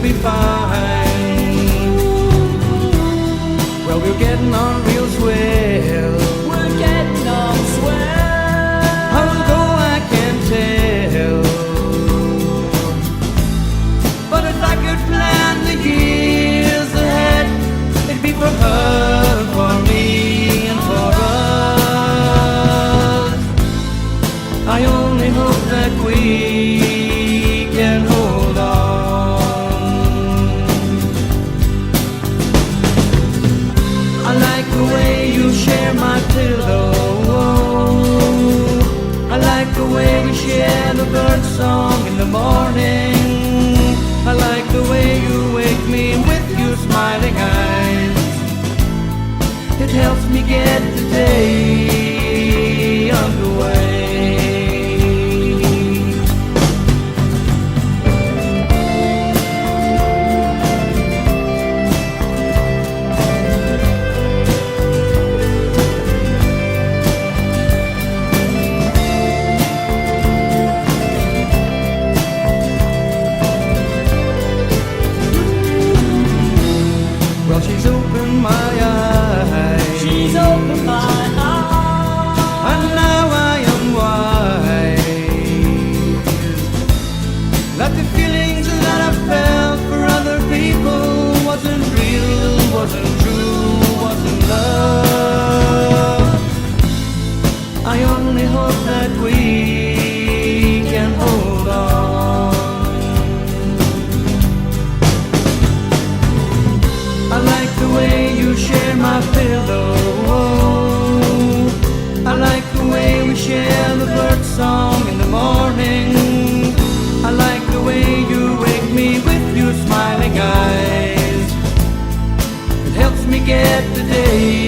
be fine. Well, we're getting on real swell. We're getting on swell. Although I can't tell, but if I could plan the years ahead, it'd be for her, for me, and for us. I only hope that we can hold on. I like the way you share my pillow. I like the way we share the bird song in the morning. I like the way you wake me with your smiling eyes. It helps me get the day underway. Well, she's opened my eyes. She's opened my eyes. And now I am wise that the feelings that I felt for other people wasn't real, wasn't true, wasn't love. I only hope that we can hold on. I like the way you share my pillow. I like the way we share the bird song in the morning. I like the way you wake me with your smiling eyes. It helps me get the day